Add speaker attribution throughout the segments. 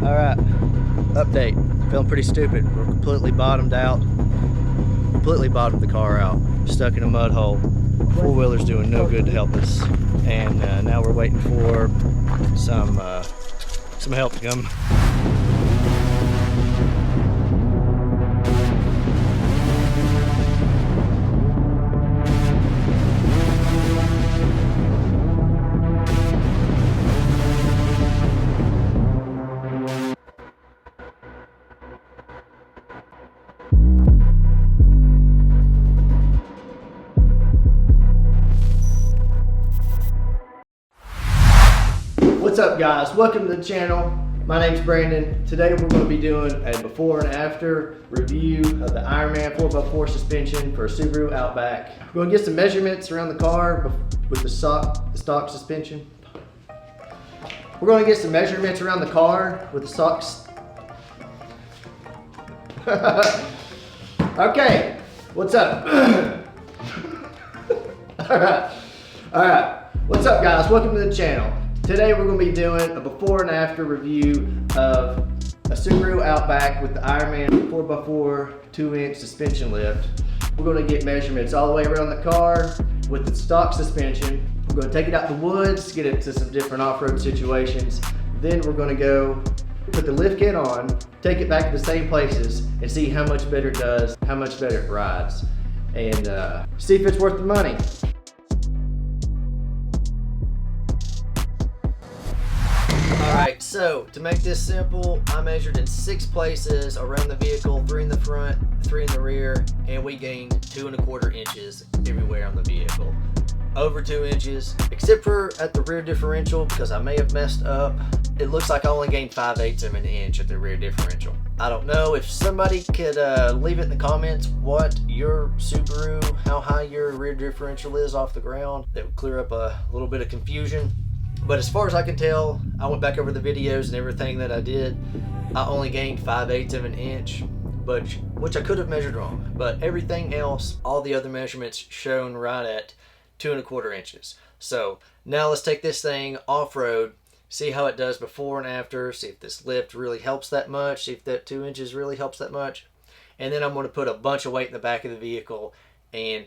Speaker 1: Alright, update. Feeling pretty stupid. We're completely bottomed out. Completely bottomed the car out. Stuck in a mud hole. Four-wheeler's doing no good to help us. And now we're waiting for some help to come. What's up, guys? Welcome to the channel. My name's Brandon. Today we're going to be doing a before and after review of the Ironman 4x4 suspension for a Subaru Outback. We're going to get some measurements around the car with the stock suspension. We're going to get some measurements around the car with the stocks. Okay, what's up? Alright. What's up, guys? Welcome to the channel. Today we're going to be doing a before and after review of a Subaru Outback with the Ironman 4x4 2-inch suspension lift. We're going to get measurements all the way around the car with the stock suspension. We're going to take it out the woods, get it to some different off-road situations. Then we're going to go put the lift kit on, take it back to the same places and see how much better it does, how much better it rides, and see if it's worth the money. Alright, so to make this simple, I measured in 6 places around the vehicle, 3 in the front, 3 in the rear, and we gained 2¼ inches everywhere on the vehicle. Over 2 inches, except for at the rear differential, because I may have messed up. It looks like I only gained 5/8 of an inch at the rear differential. I don't know if somebody could leave it in the comments what your Subaru, how high your rear differential is off the ground. That would clear up a little bit of confusion. But as far as I can tell, I went back over the videos and everything that I did. I only gained 5/8 of an inch, which I could have measured wrong. But everything else, all the other measurements shown right at 2¼ inches. So now let's take this thing off-road, see how it does before and after, see if this lift really helps that much, see if that 2 inches really helps that much. And then I'm going to put a bunch of weight in the back of the vehicle and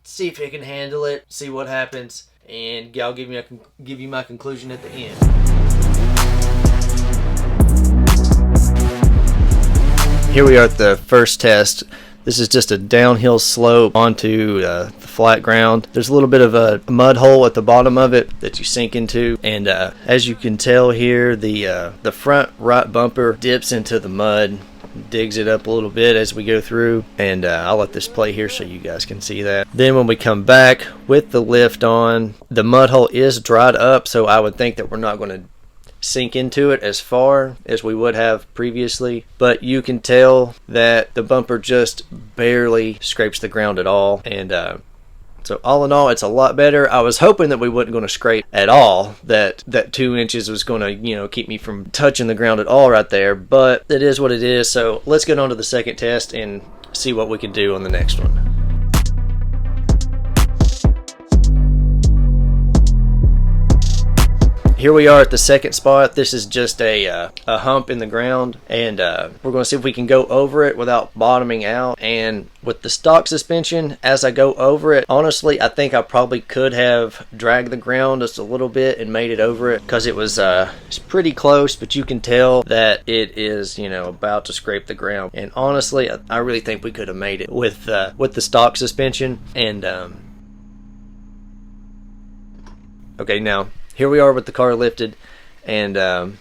Speaker 1: see if it can handle it, see what happens. And I'll give you my conclusion at the end. Here we are at the first test. This is just a downhill slope onto the flat ground. There's a little bit of a mud hole at the bottom of it that you sink into, and as you can tell here, the front right bumper dips into the mud, digs it up a little bit as we go through, and I'll let this play here so you guys can see that. Then when we come back with the lift on, the mud hole is dried up, so I would think that we're not going to sink into it as far as we would have previously, but you can tell that the bumper just barely scrapes the ground at all, and so all in all, it's a lot better. I was hoping that we wasn't going to scrape at all, that 2 inches was going to, keep me from touching the ground at all right there, but it is what it is. So let's get on to the second test and see what we can do on the next one. Here we are at the second spot. This is just a hump in the ground, and we're going to see if we can go over it without bottoming out. And with the stock suspension, as I go over it, honestly, I think I probably could have dragged the ground just a little bit and made it over it, because it's pretty close, but you can tell that it is, about to scrape the ground. And honestly, I really think we could have made it with the stock suspension. And okay, now here we are with the car lifted, and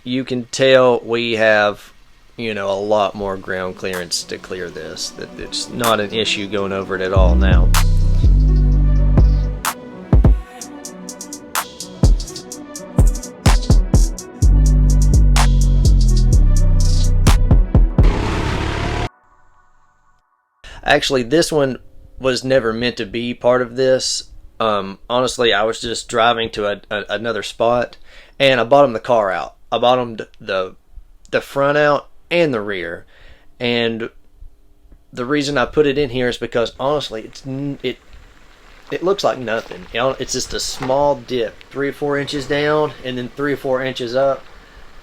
Speaker 1: you can tell we have, a lot more ground clearance to clear this. That it's not an issue going over it at all now. Actually, this one was never meant to be part of this. Honestly, I was just driving to another spot, and I bottomed the car out. I bottomed the front out and the rear, and the reason I put it in here is because honestly, it looks like nothing. It's just a small dip, 3 or 4 inches down, and then 3 or 4 inches up.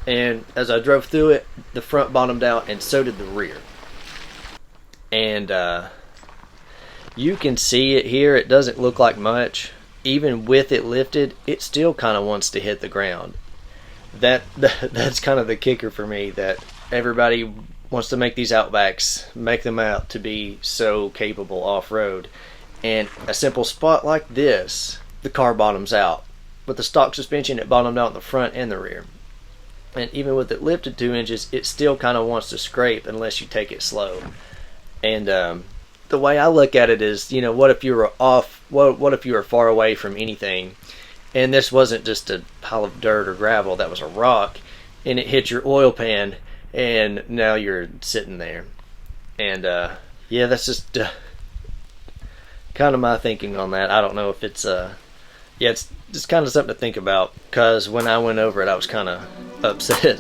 Speaker 1: And as I drove through it, the front bottomed out, and so did the rear. And you can see it here. It doesn't look like much. Even with it lifted, it still kind of wants to hit the ground. That's kind of the kicker for me, that everybody wants to make these Outbacks, make them out to be so capable off-road. And a simple spot like this, the car bottoms out. With the stock suspension, it bottomed out in the front and the rear. And even with it lifted 2 inches, it still kind of wants to scrape unless you take it slow. And the way I look at it is, you know, what if you were off? What if you were far away from anything, and this wasn't just a pile of dirt or gravel, that was a rock, and it hit your oil pan, and now you're sitting there. And yeah, that's just kind of my thinking on that. I don't know if it's yeah, it's just kind of something to think about, because when I went over it, I was kind of upset.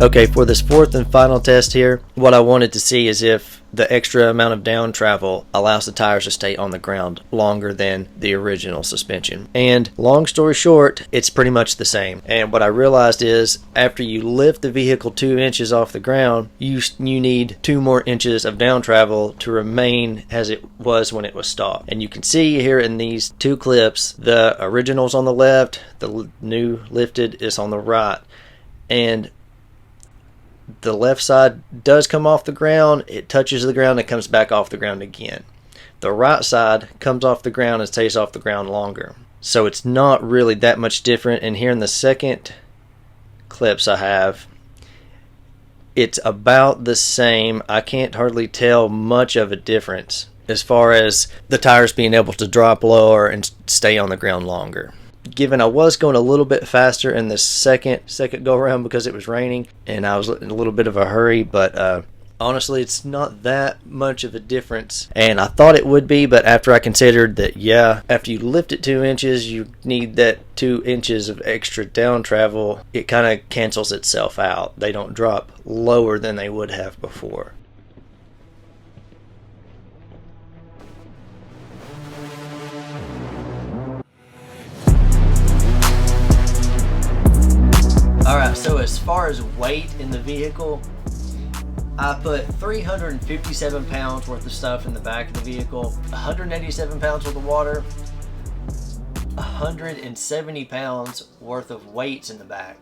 Speaker 1: Okay, for this fourth and final test here, what I wanted to see is if the extra amount of down travel allows the tires to stay on the ground longer than the original suspension. And long story short, it's pretty much the same. And what I realized is, after you lift the vehicle 2 inches off the ground, you need 2 more inches of down travel to remain as it was when it was stopped. And you can see here in these 2 clips, the original's on the left, the new lifted is on the right. And the left side does come off the ground, it touches the ground, and comes back off the ground again. The right side comes off the ground and stays off the ground longer. So it's not really that much different. And here in the second clips I have, it's about the same. I can't hardly tell much of a difference as far as the tires being able to drop lower and stay on the ground longer. Given I was going a little bit faster in the second go around because it was raining and I was in a little bit of a hurry, but honestly, it's not that much of a difference. And I thought it would be, but after I considered that, yeah, after you lift it 2 inches, you need that 2 inches of extra down travel. It kind of cancels itself out. They don't drop lower than they would have before. Alright, so as far as weight in the vehicle, I put 357 pounds worth of stuff in the back of the vehicle, 187 pounds worth of water, 170 pounds worth of weights in the back.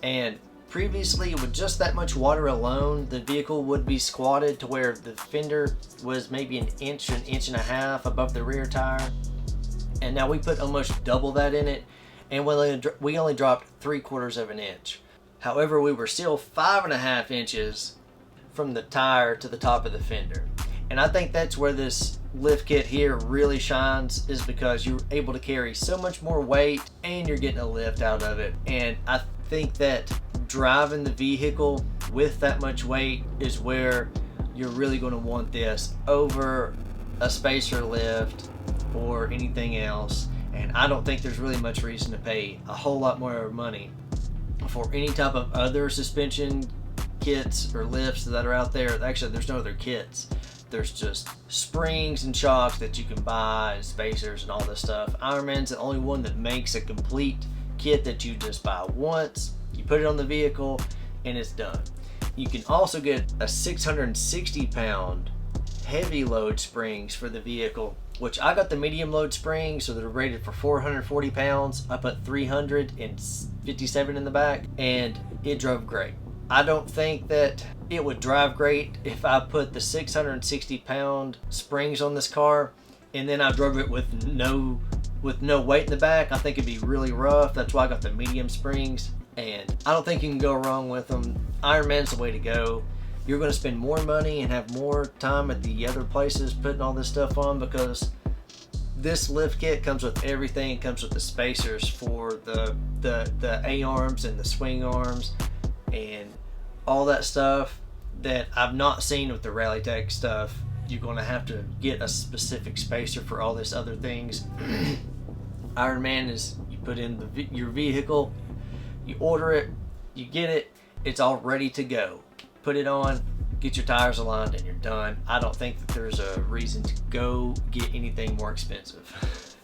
Speaker 1: And previously, with just that much water alone, the vehicle would be squatted to where the fender was maybe an inch and a half above the rear tire. And now we put almost double that in it. And we only dropped 3/4 of an inch. However, we were still 5.5 inches from the tire to the top of the fender. And I think that's where this lift kit here really shines, is because you're able to carry so much more weight and you're getting a lift out of it. And I think that driving the vehicle with that much weight is where you're really going to want this over a spacer lift or anything else. And I don't think there's really much reason to pay a whole lot more money for any type of other suspension kits or lifts that are out there. Actually, there's no other kits. There's just springs and shocks that you can buy, and spacers and all this stuff. Ironman's the only one that makes a complete kit that you just buy once, you put it on the vehicle, and it's done. You can also get a 660 pound heavy load springs for the vehicle, which I got the medium load springs, so they're rated for 440 pounds. I put 357 in the back, and it drove great. I don't think that it would drive great if I put the 660 pound springs on this car and then I drove it with no weight in the back. I think it'd be really rough. That's why I got the medium springs, and I don't think you can go wrong with them. Ironman's the way to go. You're going to spend more money and have more time at the other places putting all this stuff on, because this lift kit comes with everything. It comes with the spacers for the A-arms and the swing arms and all that stuff that I've not seen with the Rallytech stuff. You're going to have to get a specific spacer for all this other things. Ironman is, you put in your vehicle, you order it, you get it, it's all ready to go. Put it on, get your tires aligned, and you're done. I don't think that there's a reason to go get anything more expensive.